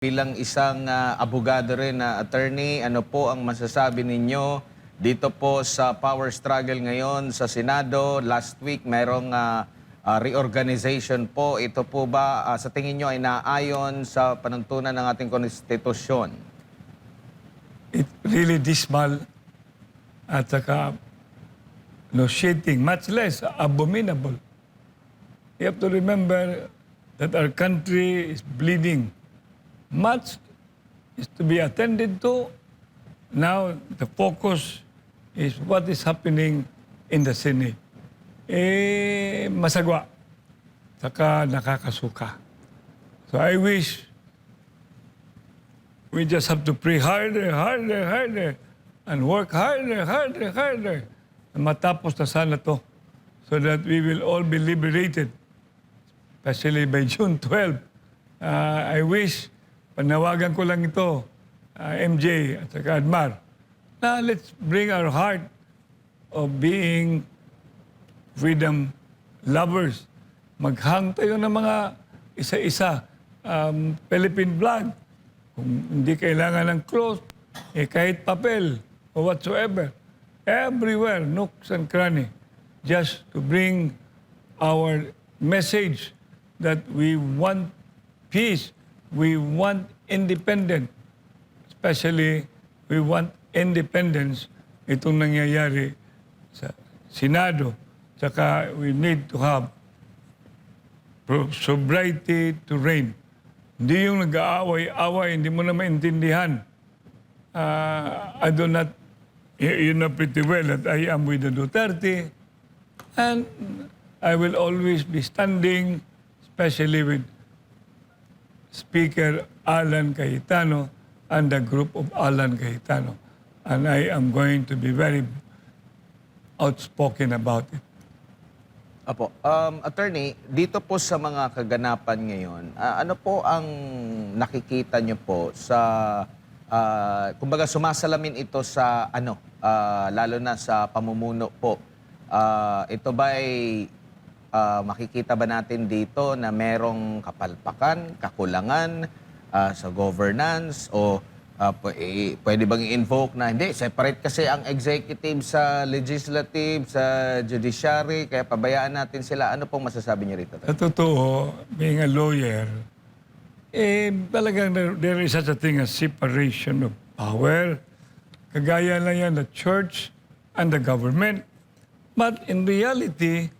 Bilang isang abogado rin na attorney, ano po ang masasabi ninyo dito po sa power struggle ngayon sa Senado? Last week merong reorganization po. Ito po ba sa tingin nyo ay naayon sa panuntunan ng ating konstitusyon? It really dismal at saka nauseating, much less abominable. You have to remember that our country is bleeding. Much is to be attended to. Now, the focus is what is happening in the Senate. Masagwa. Saka nakakasuka. So I wish we just have to pray harder, harder, harder, and work harder, harder, harder. Matapos na sana to so that we will all be liberated, especially by June 12. I wish, panawagan ko lang ito, MJ at saka Admar, na let's bring our heart of being freedom lovers. Maghang tayo ng mga isa-isa, Philippine flag. Kung hindi kailangan ng cloth, kahit papel or whatsoever. Everywhere, nooks and cranny, just to bring our message that we want peace, we want independence. Especially, we want independence itong nangyayari sa Senado. Tsaka we need to have sobriety to reign. Hindi yung nag-aaway-away, hindi mo na maintindihan. I do not, you know pretty well that I am with the Duterte. And I will always be standing, especially with Speaker Alan Cayetano and the group of Alan Cayetano. And I am going to be very outspoken about it. Apo, attorney, dito po sa mga kaganapan ngayon, ano po ang nakikita nyo po sa, kumbaga sumasalamin ito sa lalo na sa pamumuno po. Ito ba ay makikita ba natin dito na merong kapalpakan, kakulangan sa governance o pwede bang i-invoke na hindi, separate kasi ang executive sa legislative, sa judiciary, kaya pabayaan natin sila. Ano pong masasabi niyo rito? Sa totoo, being a lawyer, talagang there is such a thing as separation of power. Kagaya lang yan the church and the government. But in reality,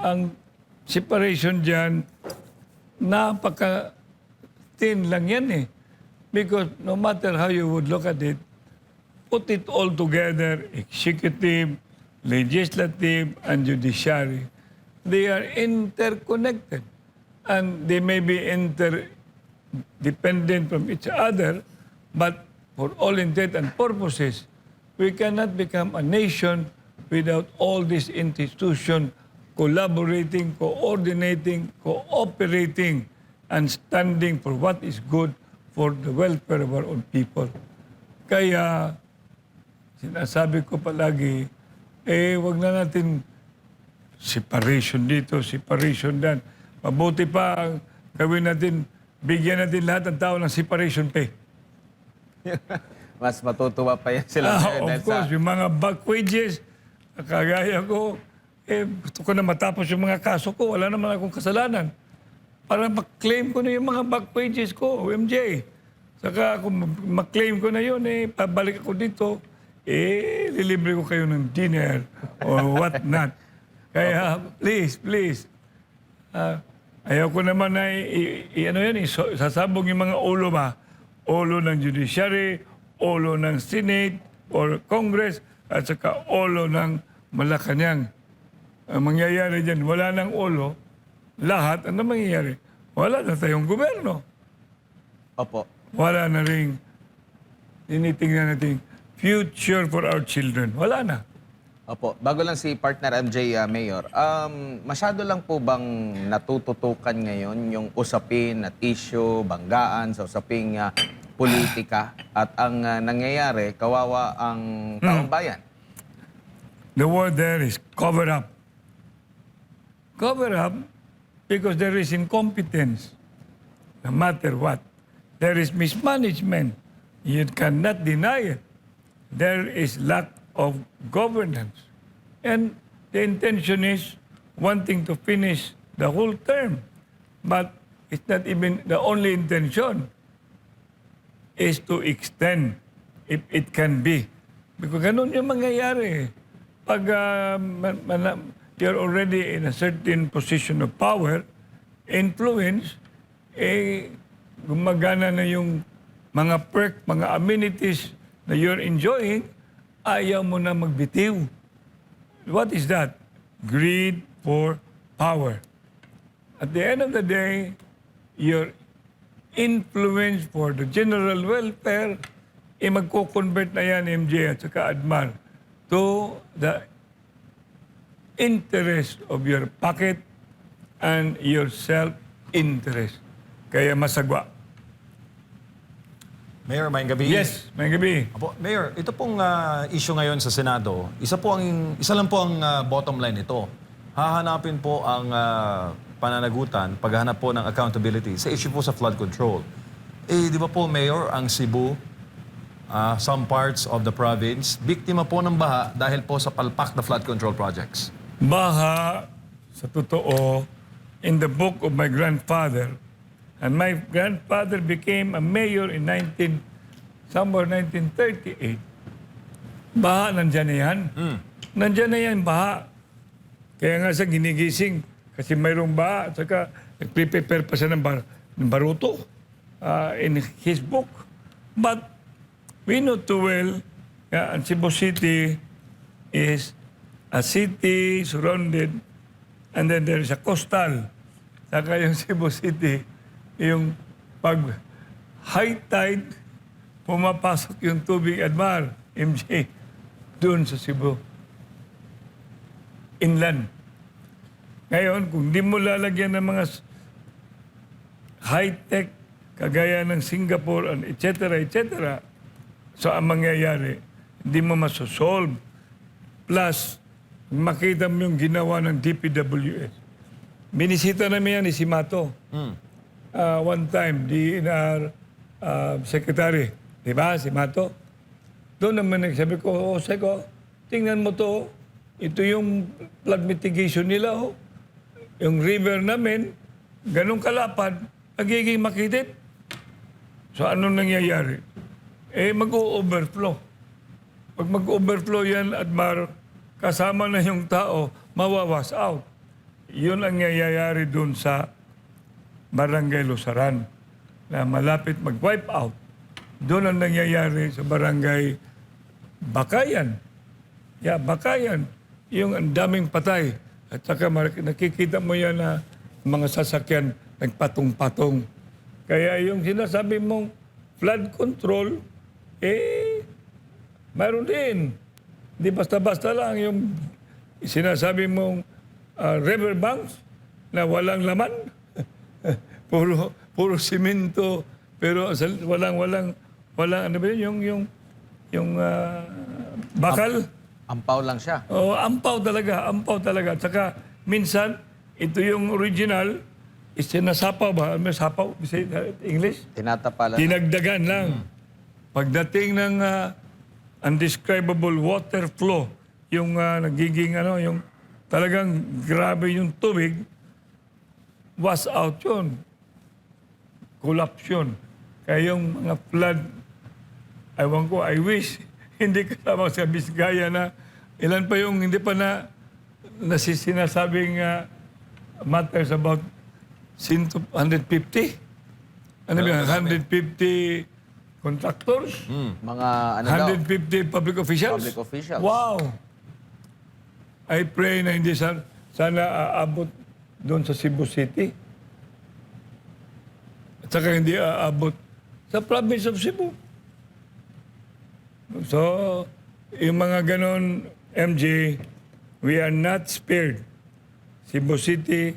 ang separation dyan, napaka-thin lang yan eh. Because no matter how you would look at it, put it all together, executive, legislative, and judiciary. They are interconnected. And they may be interdependent from each other, but for all intent and purposes, we cannot become a nation without all these institutions collaborating, coordinating, cooperating, and standing for what is good for the welfare of our own people. Kaya, sinasabi ko palagi, wag na natin separation dito, separation dan. Mabuti pa, gawin natin, bigyan natin lahat ng tao ng separation pay. Mas matutuwa pa yan sila. Of course, yung mga back wages, kagaya ko, gusto ko na matapos yung mga kaso ko, wala naman akong kasalanan. Para mag-claim ko na yung mga back wages ko, MJ. Saka kung mag-claim ko na yun, pabalik ako dito, lilibre ko kayo ng dinner or what not. Kaya, please, ayaw ko naman na sasabog yung mga ulo ba? Ulo ng judiciary, ulo ng Senate or Congress, at saka ulo ng Malacanang. Ang mangyayari dyan, wala ng ulo, lahat, ano mangyayari? Wala na tayong gobyerno. Opo. Wala na rin tinitingnan natin future for our children. Wala na. Opo. Bago lang si partner MJ, Mayor, masyado lang po bang natututukan ngayon yung usapin at issue, banggaan sa usaping politika at ang nangyayari, kawawa ang taong bayan? The word there is cover up. Cover up because there is incompetence, no matter what. There is mismanagement. You cannot deny it. There is lack of governance. And the intention is wanting to finish the whole term. But it's not even the only intention is to extend if it can be. Because ganun yung mangyayari. Pag you're already in a certain position of power, influence, gumagana na yung mga perk, mga amenities na you're enjoying, ayaw mo na magbitiw. What is that? Greed for power. At the end of the day, your influence for the general welfare, magko-convert na yan, MJ at saka Admar, to the interest of your pocket and your self-interest. Kaya masagwa. Mayor, may gabi. Yes, may gabi. Apo, Mayor, ito pong issue ngayon sa Senado, isa lang po ang bottom line nito. Hahanapin po ang pananagutan, paghahanap po ng accountability sa issue po sa flood control. Di ba po, Mayor, ang Cebu, some parts of the province, biktima po ng baha dahil po sa palpak na flood control projects. Baha, sa totoo, in the book of my grandfather, and my grandfather became a mayor in 1938. Baha, nandyan na yan. Nandyan na yan, baha. Kaya nga sa ginigising, kasi mayroong baha, at saka nag-prepare pa siya ng baruto in his book. But we know too well, ang Cebu City is a city surrounded, and then there is a coastal. Saka yung Cebu City, yung pag high tide, pumapasok yung tubig, Admar, MJ, doon sa Cebu. Inland. Ngayon, kung di mo lalagyan ng mga high-tech, kagaya ng Singapore, and etc., so ang mangyayari, hindi mo masosolve. Plus, makita mo yung ginawa ng DPWS. Binisita namin yan ni si Mato. One time, DNR secretary. Di ba, si Mato? Doon naman nagsabi ko, Seko, tingnan mo to. Ito yung flood mitigation nila, oh. Yung river namin, ganun kalapad, nagiging makitid. So, ano nangyayari? Mag-o-overflow. Pag mag-overflow yan, Admar, kasama na yung tao, mawawas out. Yun ang nangyayari doon sa Barangay Lusaran na malapit mag-wipe out. Doon ang nangyayari sa Barangay Bakayan. Bakayan. Yung ang daming patay. At saka nakikita mo yan na mga sasakyan nagpatong-patong. Kaya yung sinasabi mong flood control, mayroon din. Hindi basta-basta lang yung sinasabi mong river banks na walang laman. puro simento, pero walang ano ba yun, yung bakal. Ampaw lang siya. Oh, ampaw talaga. At saka, minsan, ito yung original, is sinasapaw ba? May sapaw? Say English? Tinatapalan. Dinagdagan lang. Pagdating ng undescribable water flow, yung nagiging yung talagang grabe yung tubig, wash out yun. Collapse yun. Kaya yung mga flood, ewan ko, I wish, hindi kasama sa Bisgaya na ilan pa yung hindi pa na sinasabing matters about 150? Ano ba? 150 contractors? Mga ano daw? 150 public officials? Public officials. Wow! I pray na hindi sana aabot doon sa Cebu City. At saka hindi aabot sa province of Cebu. So, yung mga ganon, MJ, we are not spared. Cebu City,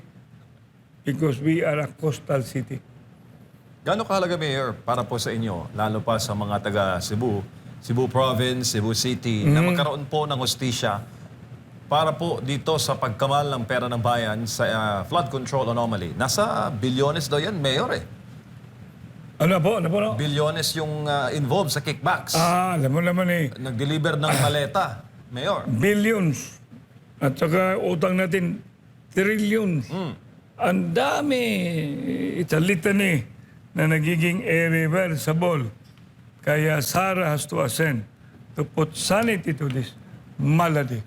because we are a coastal city. Gaano kahalaga, Mayor, para po sa inyo, lalo pa sa mga taga Cebu, Cebu Province, Cebu City, na magkaroon po ng hustisya para po dito sa pagkamal ng pera ng bayan sa flood control anomaly? Nasa bilyones daw yan, Mayor, Ano po? Ano po? No? Bilyones yung involved sa kickbacks. Alam mo naman eh. Nag-deliver ng maleta, Mayor. Billions. At saka utang natin, trillions. Ang dami. It's a litany na nagiging irreversible. Kaya Sara has to ascend to put sanity to this malady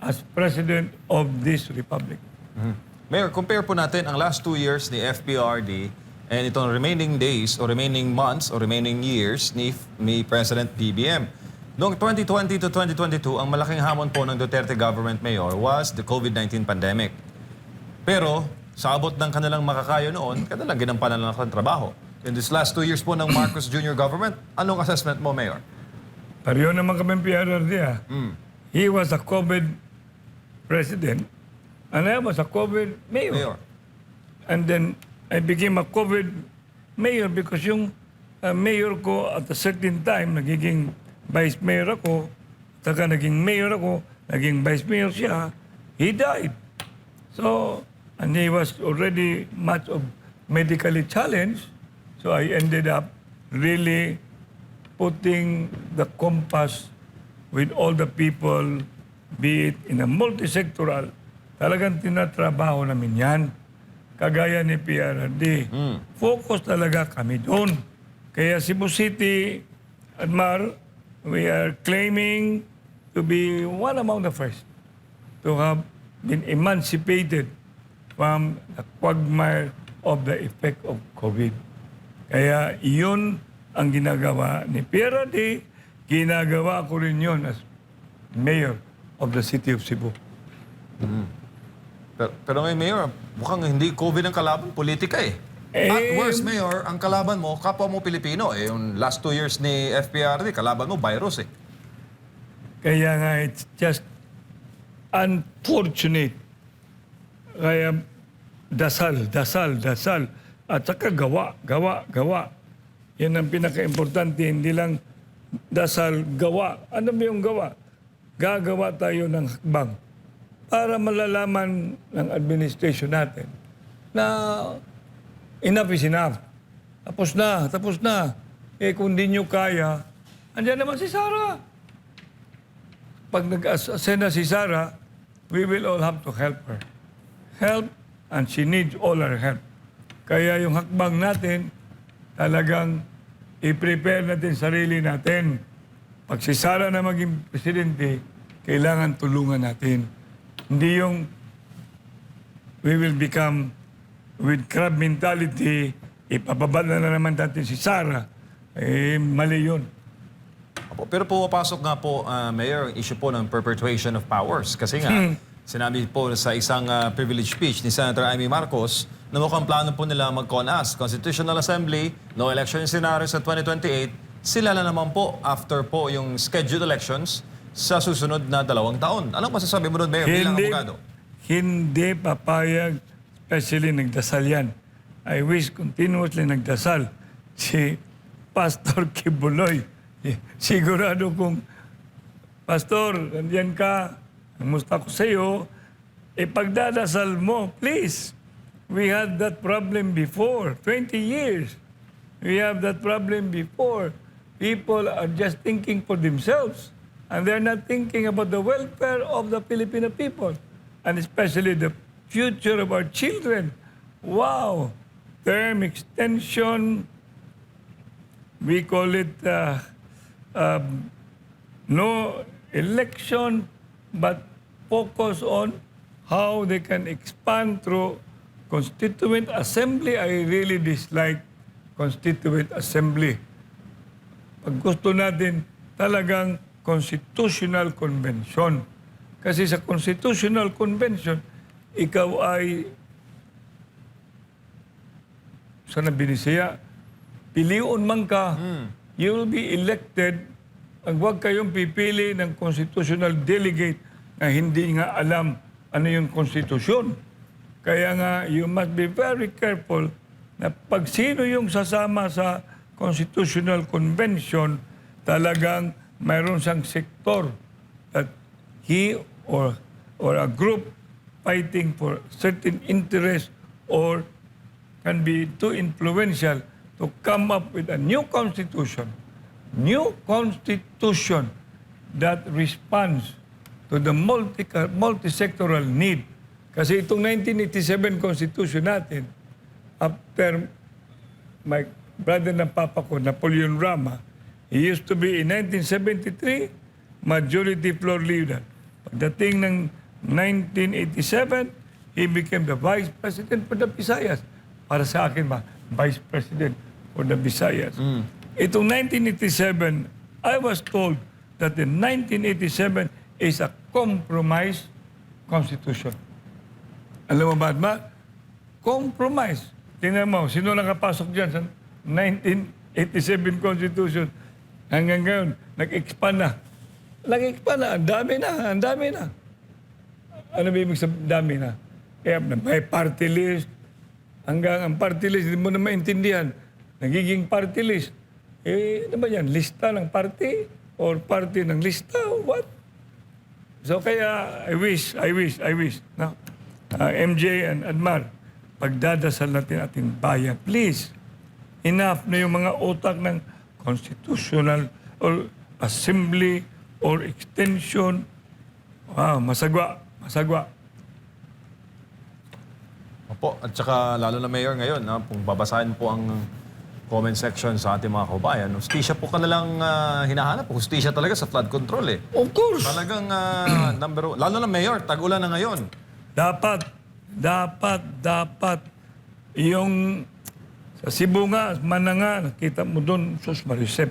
as President of this Republic. Mayor, compare po natin ang last 2 years ni FPRD and itong remaining days or remaining months or remaining years ni President BBM. Noong 2020 to 2022, ang malaking hamon po ng Duterte government, Mayor, was the COVID-19 pandemic. Pero sa abot ng kanilang makakayo noon, kanilang ginampanan lang ang trabaho. In this last 2 years po ng Marcos Jr. government, anong assessment mo, Mayor? Pareho naman kami PRRD He was a COVID president and I was a COVID mayor. Mayor. And then I became a COVID mayor because yung mayor ko at a certain time, nagiging vice mayor ako, saka naging mayor ako, naging vice mayor siya, he died. So, and he was already much of medically challenged, so I ended up really putting the compass with all the people, be it in a multisectoral, talagang tinatrabaho namin yan. Kagaya ni PRRD. Focus talaga kami doon. Kaya Cebu City, Admar, we are claiming to be one among the first to have been emancipated from the quagmire of the effect of COVID. Kaya iyon ang ginagawa ni PRRD, ginagawa ko rin yun as mayor of the city of Cebu. Pero ngayon, Mayor, mukhang hindi COVID ang kalaban, politika eh. At worst, Mayor, ang kalaban mo, kapwa mo Pilipino. Yung last 2 years ni FPRD, kalaban mo, virus eh. Kaya nga, it's just unfortunate. Kaya dasal, dasal, dasal. At saka gawa, gawa, gawa. Yan ang pinaka-importante. Hindi lang dasal, gawa. Ano ba yung gawa? Gagawa tayo ng hakbang para malalaman ng administration natin na enough is enough. Tapos na, tapos na. Eh kung di nyo kaya, andyan naman si Sara. Pag nag-ascend na si Sara, we will all have to help her. Help, and she needs all our help. Kaya yung hakbang natin, talagang i-prepare natin sarili natin. Pag si Sara na maging presidente, kailangan tulungan natin. Hindi yung we will become with crab mentality, ipapababa na naman natin si Sara. Eh, mali yun. Pero pumapasok nga po, Mayor, ang issue po ng perpetuation of powers. Kasi nga, sinabi po sa isang privilege speech ni Senator Amy Marcos na mukhang plano po nila mag-CONAS, Constitutional Assembly, no election scenario sa 2028, sila na naman po after po yung scheduled elections sa susunod na 2 taon. Anong masasabi mo doon, Mayor, bilang abogado? Hindi papayag, especially nagdasal yan. I wish continuously nagdasal si Pastor Kibuloy. Sigurado kung, Pastor, nandiyan ka, namusta ko sa iyo, pagdadasal mo, please. We had that problem before, 20 years. We have that problem before. People are just thinking for themselves. And they're not thinking about the welfare of the Filipino people. And especially the future of our children. Wow! Term extension, we call it no election, but focus on how they can expand through Constituent Assembly. I really dislike Constituent Assembly. Pag gusto natin talagang Constitutional Convention. Kasi sa Constitutional Convention, ikaw ay sana binisaya, piliun man ka, you will be elected. Ang huwag kayong pipili ng constitutional delegate na hindi nga alam ano yung konstitusyon. Kaya nga, you must be very careful na pag sino yung sasama sa Constitutional Convention, talagang mayroon siyang sektor that he or a group fighting for certain interest or can be too influential to come up with a new constitution that responds to the multi-sectoral need. Kasi itong 1987 Constitution natin, after my brother ng papa ko, Napoleon Rama, he used to be in 1973, majority floor leader. Pagdating ng 1987, he became the Vice President for the Visayas. Para sa akin ba, Vice President for the Visayas. Itong 1987, I was told that the 1987 is a compromise constitution. Alam mo ba? Compromise. Tingnan mo, sino nakapasok dyan sa 1987 Constitution? Hanggang ngayon, nag-expand na. Ang dami na. Ano ba ibig sabihin? Dami na. Kaya may party list. Hanggang ang party list, hindi mo na maintindihan. Nagiging party list. Ano ba yan? Lista ng party? Or party ng lista? Or what? So kaya, I wish, no? MJ and Admar, pagdadasal natin ating bayan, please, enough na yung mga utak ng constitutional or assembly or extension. Wow, masagwa. Opo, at saka lalo na Mayor ngayon, kung babasahin po ang comment section sa ating mga kabayan, hustisya po ka nalang hinahanap. Hustisya talaga sa flood control eh. Of course. Talagang number one. Lalo na Mayor, tag-ulan na ngayon. Dapat. Yung sa Cebu nga, Mananga, nakita mo doon, sus Marisep.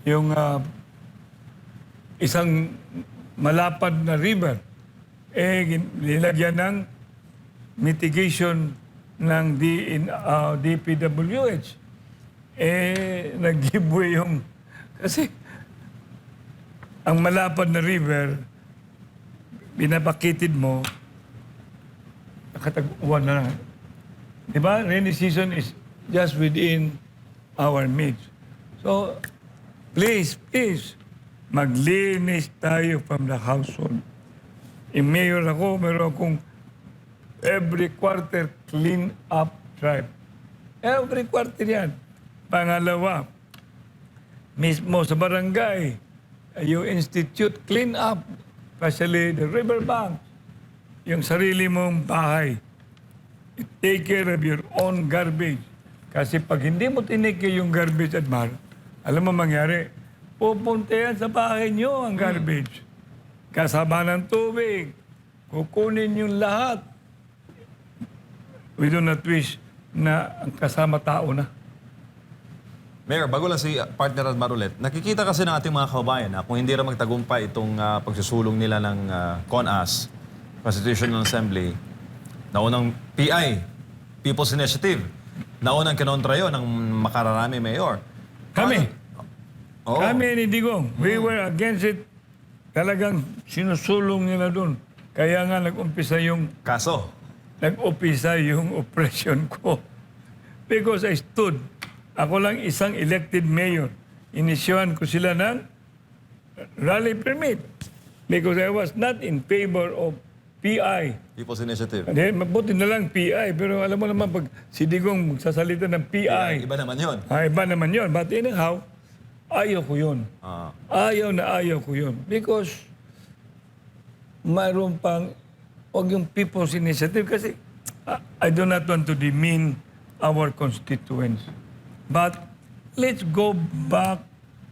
Yung isang malapad na river, nilagyan ng mitigation ng DPWH. Nag-giveaway yung... Kasi ang malapad na river, binabakitid mo, nakatag-uwan na lang. Diba? Rainy season is just within our midst. So, please, maglinis tayo from the household. Mayor ako, meron akong every quarter clean up drive. Every quarter yan. Pangalawa, mismo sa barangay, you institute clean up, especially the riverbank, yung sarili mong bahay. Take care of your own garbage. Kasi pag hindi mo tinake yung garbage, Admar, alam mo mangyari, pupunta yan sa bahay nyo ang garbage. Kasama ng tubig. Kukunin yung lahat. We do not wish na ang kasama tao na. Mayor, bago lang si partner Admar ulit, nakikita kasi ng ating mga kababayan na kung hindi rin magtagumpay itong pagsusulong nila ng CONAS, Constitutional Assembly, naunang PI, People's Initiative, naunang kinontra yun ng makararami mayor. Kami ni Digong, we were against it. Talagang sinusulong nila doon. Kaya nga nag-umpisa yung oppression ko. Because I stood. Ako lang isang elected mayor. Inisyuhan ko sila ng rally permit. Because I was not in favor of PI. People's Initiative. Mabuti na lang PI. Pero alam mo naman, pag si Digong magsasalita ng PI, Iba naman yun. iba naman yun. But anyhow, ayaw ko yun. Ayaw ko yun. Because mayroon pang, huwag yung People's Initiative kasi I do not want to demean our constituents. But let's go back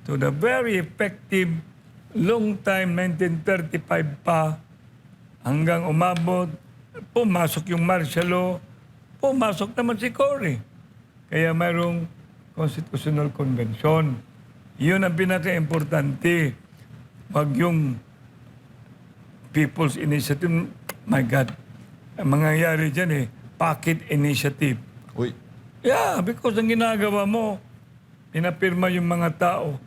to the very effective long time, 1935 pa, hanggang umabot, pumasok yung martial law, pumasok naman si Cory. Kaya mayroong Constitutional Convention. Yun ang pinaka-importante. Wag yung People's Initiative, my God, ang mangyayari dyan pocket initiative. Uy. Yeah, because ang ginagawa mo, pinapirma yung mga tao.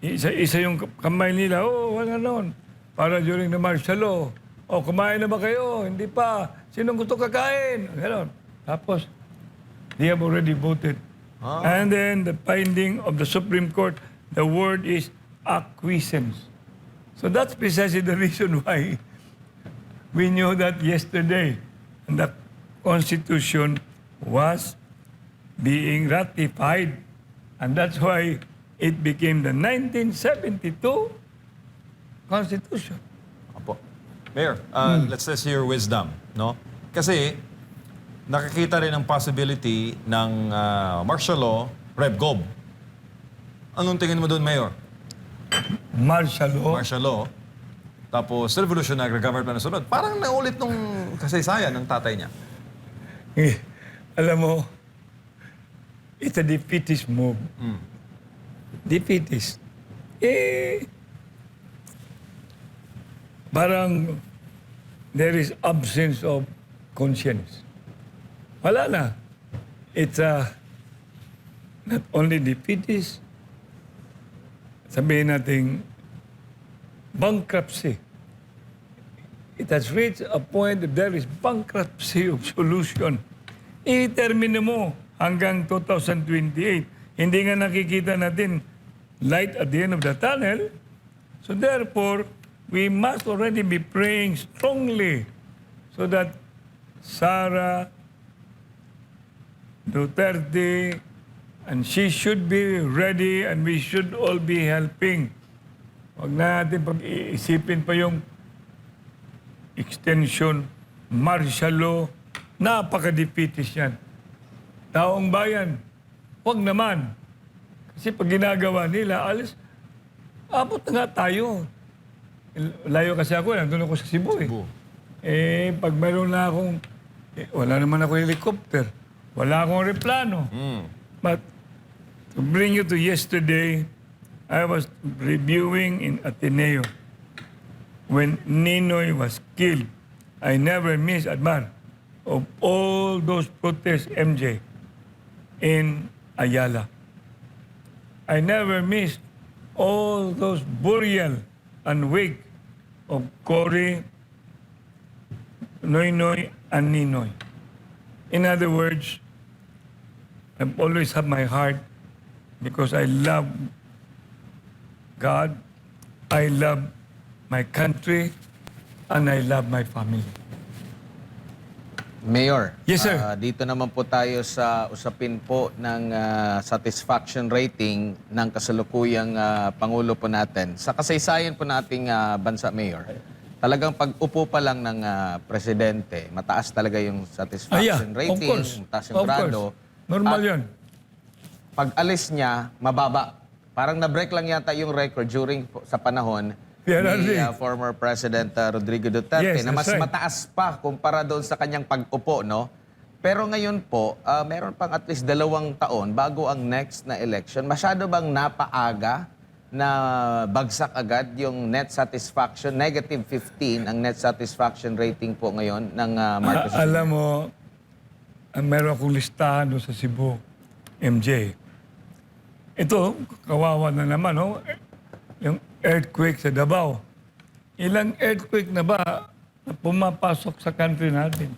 Isa yung kamay nila, wala noon. Para during the martial law. Kumain na ba kayo? Hindi pa. Sinong gusto kakain? Ganon. Tapos, they have already voted. And then the finding of the Supreme Court, the word is acquiescence. So that's precisely the reason why we knew that yesterday the Constitution was being ratified. And that's why it became the 1972 Constitution. Opo. Mayor, let's test your wisdom, no? Kasi nakikita rin ang possibility ng martial law, Rev Gov. Anong tingin mo doon, Mayor? Martial law. Martial law, tapos revolutionary government na sunod. Parang naulit nung kasaysayan ng tatay niya. Eh, alam mo, it's a defeatist move. Defeatist. Parang there is absence of conscience. Wala na. It's not only defeatist, sabihin natin, bankruptcy. It has reached a point that there is bankruptcy of solution. I-termine mo hanggang 2028. Hindi nga nakikita natin light at the end of the tunnel. So therefore, we must already be praying strongly so that Sara Duterte, and she should be ready and we should all be helping. Huwag na natin pag-iisipin pa yung extension, martial law, napaka-defeatist yan. Taong bayan, huwag naman. Kasi pag ginagawa nila, alis, abot na nga tayo. Layo kasi ako, nandun ako sa Cebu eh. Cebu. Pag mayroon na akong, wala naman ako helicopter, wala akong replano. But to bring you to yesterday, I was reviewing in Ateneo when Ninoy was killed. I never missed a month of all those protests, MJ, in Ayala. I never missed all those burial and wake of Cory, Noynoy, and Ninoy. In other words, I always have my heart because I love God, I love my country, and I love my family. Mayor, Yes, sir. Dito naman po tayo sa usapin po ng satisfaction rating ng kasalukuyang Pangulo po natin. Sa kasaysayan po nating bansa, Mayor, talagang pag-upo pa lang ng presidente, mataas talaga yung satisfaction of rating, course. mataas yung Of grado. course. Normal At yan. pag alis niya, mababa. Parang na-break lang yata yung record during sa panahon ni former President Rodrigo Duterte Yes, na mas that's right. mataas pa kumpara doon sa kanyang pag-upo, no? Pero ngayon po, meron pang at least 2 taon bago ang next na election. Masyado bang napaaga na bagsak agad yung net satisfaction, negative 15 ang net satisfaction rating po ngayon ng Marcos? Alam mo, meron akong listahan doon sa Cebu, MJ. Ito, kawawa na naman, no? Yung earthquake sa Davao. Ilang earthquake na ba na pumapasok sa country natin?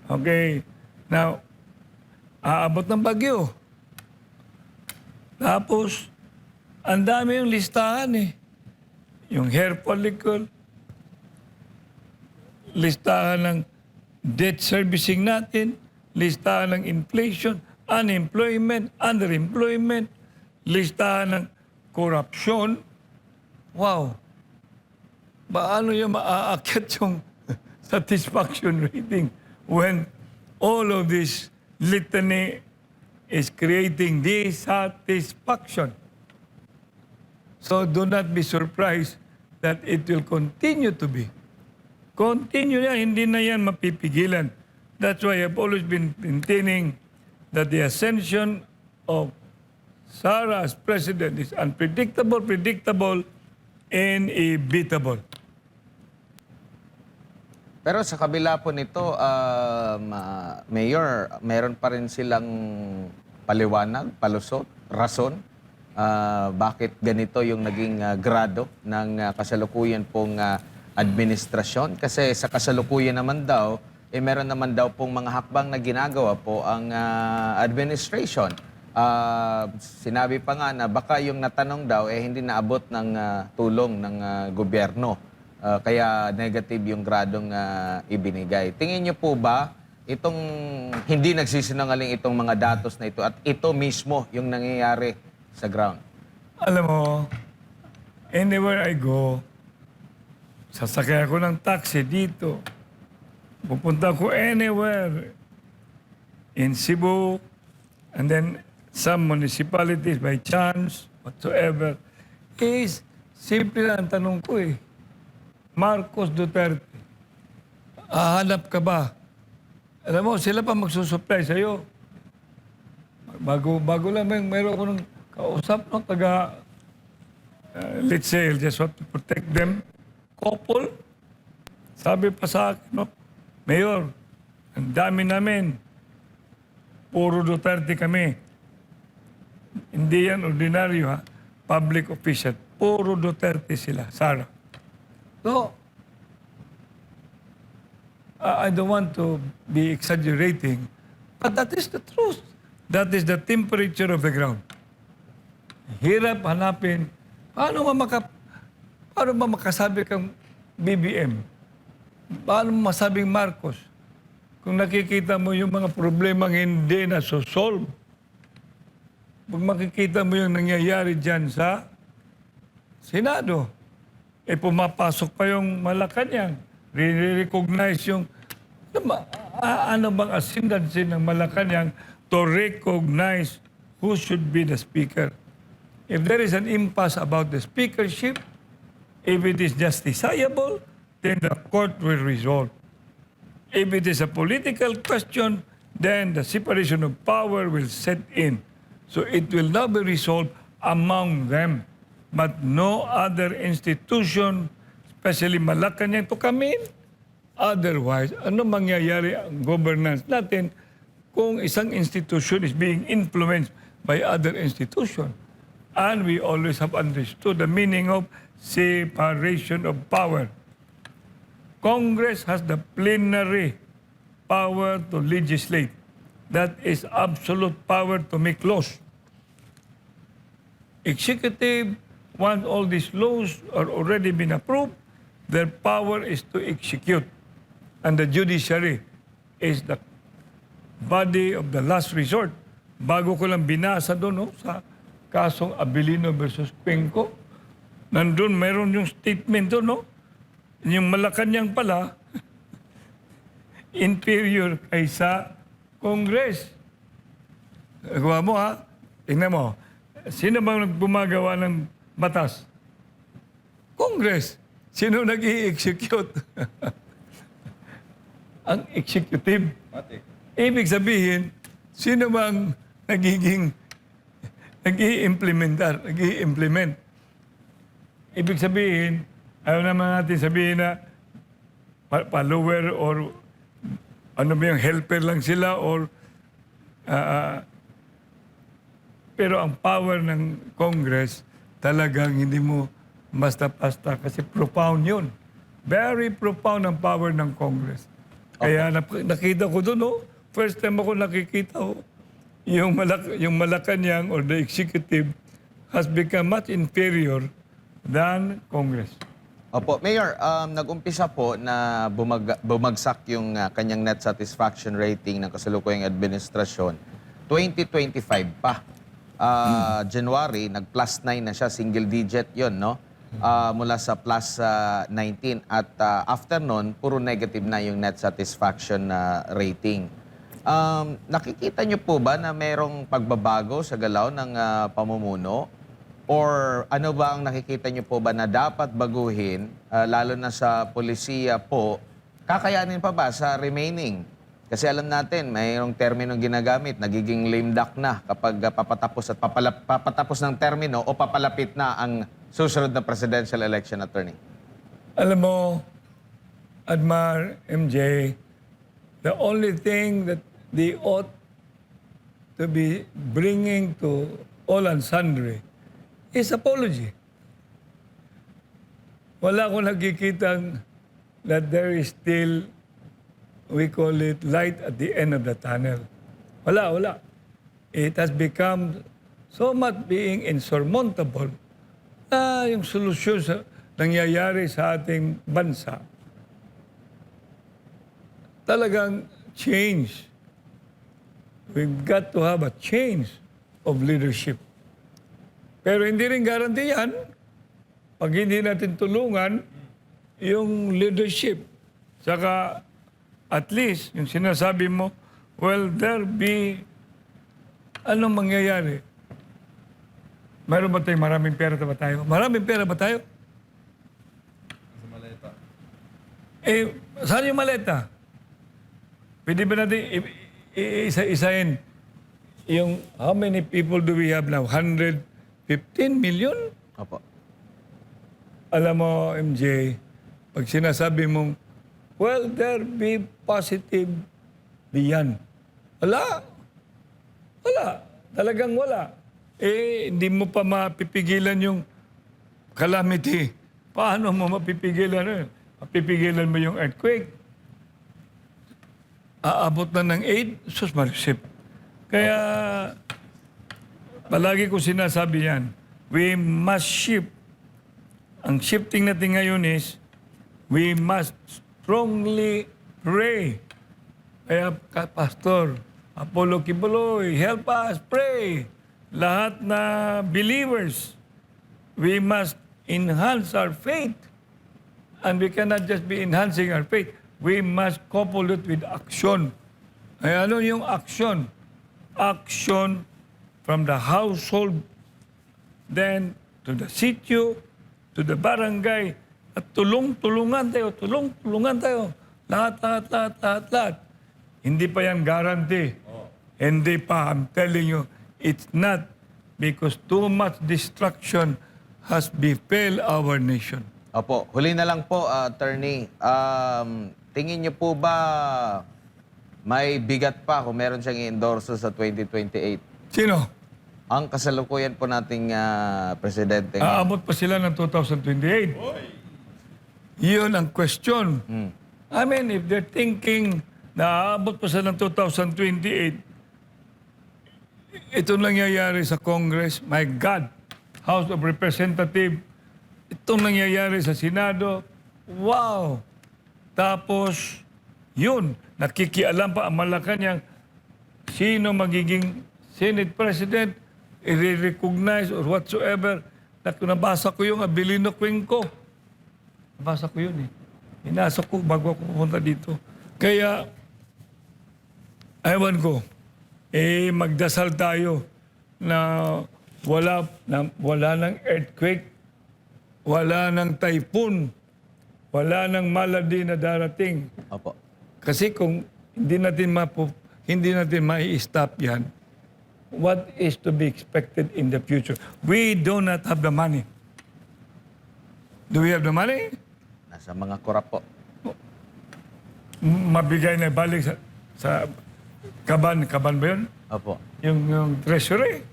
Okay. Now, aabot ng bagyo. Tapos, ang dami yung listahan eh. Yung hair follicle, listahan ng debt servicing natin, listahan ng inflation, unemployment, underemployment, listahan ng korupsyon. Wow! Paano yung maaakyat yung satisfaction rating when all of this litany is creating dissatisfaction? So do not be surprised that it will continue to be. Continue yan, hindi na yan mapipigilan. That's why I've always been maintaining that the ascension of Sara as president is unpredictable, predictable, and inevitable. Pero sa kabila po nito, Mayor, meron pa rin silang paliwanag, palusot, rason, bakit ganito yung naging grado ng kasalukuyan pong administrasyon. Kasi sa kasalukuyan naman daw, meron naman daw pong mga hakbang na ginagawa po ang administration. Sinabi pa nga na baka yung natanong daw hindi naabot ng tulong ng gobyerno. Kaya negative yung gradong ibinigay. Tingin niyo po ba itong hindi nagsisinungaling itong mga datos na ito at ito mismo yung nangyayari sa ground? Alam mo, anywhere I go, sasakay ako ng taxi dito. Pupunta ko anywhere in Cebu and then some municipalities by chance, whatsoever, is simple lang ang tanong ko eh. Marcos Duterte, hahanap ka ba? Alam mo, sila pa magsusupply sa'yo. Bago lang, mayroon ko ng kausap, no, taga, let's say, I'll just want to protect them. Couple, sabi pa sa akin, no, Mayor, ang dami namin. Puro Duterte kami. Hindi yan ordinaryo, ha? Public official. Puro Duterte sila, Sara. So, I don't want to be exaggerating, but that is the truth. That is the temperature of the ground. Hirap hanapin. Paano ba makasabi kang BBM? Paano mo masabing Marcos? Kung nakikita mo yung mga problemang hindi na solve, pag makikita mo yung nangyayari dyan sa Senado, pumapasok pa yung Malacanang, re-recognize yung, ano bang ascendancy ng Malacanang to recognize who should be the speaker. If there is an impasse about the speakership, if it is justiciable, then the court will resolve. If it is a political question, then the separation of power will set in. So it will now be resolved among them. But no other institution, especially Malacanang, to come in. Otherwise, ano mangyayari ang governance natin kung isang institution is being influenced by other institution? And we always have understood the meaning of separation of power. Congress has the plenary power to legislate. That is absolute power to make laws. Executive, once all these laws are already been approved, their power is to execute. And the judiciary is the body of the last resort. Bago ko lang binasa doon, no, sa kasong Abilino versus Cuenco, nandun meron yung statement doon, no? Yung Malacanang pala, inferior kaysa Congress. Gawa mo, ha? Tingnan mo. Sino bang gumagawa ng batas? Congress. Sino nag-i-execute? Ang executive. Ibig sabihin, sino bang nag-i-implement? Ibig sabihin, ayaw naman natin sabihin na follower or ano ba yung helper lang sila or pero ang power ng Congress talagang hindi mo basta-basta kasi profound yun. Very profound ang power ng Congress. Kaya nakita ko doon, no? First time ako nakikita, yung Malacanang or the executive has become much inferior than Congress. Opo, Mayor, nag-umpisa po na bumagsak yung kanyang net satisfaction rating ng kasalukuyang administrasyon. 2025 pa. January, nag-plus 9 na siya, single digit yon, no? Mula sa plus 19 at after nun, puro negative na yung net satisfaction rating. Nakikita niyo po ba na merong pagbabago sa galaw ng pamumuno? Or ano ba ang nakikita niyo po ba na dapat baguhin, lalo na sa polisiya po, kakayanin pa ba sa remaining? Kasi alam natin, mayroong terminong ginagamit, nagiging lame duck na kapag papatapos at papatapos ng termino o papalapit na ang susunod na presidential election, attorney. Alam mo, Admar, MJ, the only thing that they ought to be bringing to all and sundry is apology. Wala akong nakikitang that there is still, we call it, light at the end of the tunnel. Wala. It has become so much being insurmountable na yung solusyon sa nangyayari sa ating bansa talagang change. We've got to have a change of leadership. Pero hindi rin guarantee yan pag hindi natin tulungan yung leadership. Saka at least yung sinasabi mo, will there be anong mangyayari? Meron ba tayo maraming pera ba tayo? Maraming pera ba tayo? Sa maleta. Eh, saan yung maleta? Pwede ba natin isa-isahin yung how many people do we have now? 115 million? Opo. Alam mo, MJ, pag sinasabi mong, will there be positive diyan? Wala. Wala. Talagang wala. Eh, hindi mo pa mapipigilan yung calamity. Paano mo mapipigilan yun? Mapipigilan mo yung earthquake. Aabot na ng 8, sus marisip. Kaya, palagi ko sinasabi yan, we must shift. Ang shifting natin ngayon is, we must strongly pray. Kaya, Pastor, Apollo Kibuloy, help us pray. Lahat na believers, we must enhance our faith. And we cannot just be enhancing our faith. We must couple it with action. Ay ano yung action? Action from the household, then to the sitio, to the barangay, at tulong-tulungan tayo. Lahat. Hindi pa yan guarantee. Hindi pa, I'm telling you, it's not because too much destruction has befell our nation. Opo. Huli na lang po, Attorney. Tingin niyo po ba may bigat pa kung meron siyang i-endorso sa 2028? Sino? Ang kasalukuyan po nating presidente. Aabot pa sila ng 2028. Yun ang question. I mean, if they're thinking na aabot pa sila ng 2028, ito nangyayari sa Congress, my God, House of Representatives, itong nangyayari sa Senado, wow! Tapos, yun, nakikialam pa ang Malacanang sino magiging Senate President, i-recognize or whatsoever. Nabasa ko yung Abilino Cuenco. Nabasa ko yun eh. Inasa ko bago ako pumunta dito. Kaya, ewan ko, magdasal tayo na wala ng earthquake, wala ng typhoon, wala ng malady na darating. Opo. Kasi kung hindi natin mai-stop yan, what is to be expected in the future? We do not have the money. Do we have the money? Nasa mga korap po. Mabigay na balik sa kaban ba yun? Opo. Yung treasury.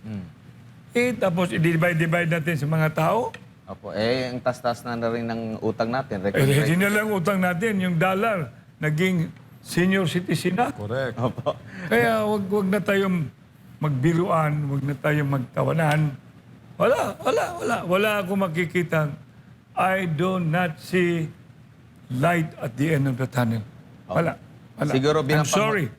Tapos i-divide natin sa mga tao. Opo. Ang tas-tas na rin ng utang natin. Hindi na lang utang natin, yung dollar, naging senior citizen na. Correct. Opo. Kaya wag na tayong magbiruan, wag na tayong magtawanan. Wala akong makikita. I do not see light at the end of the tunnel. Wala. Siguro I'm sorry.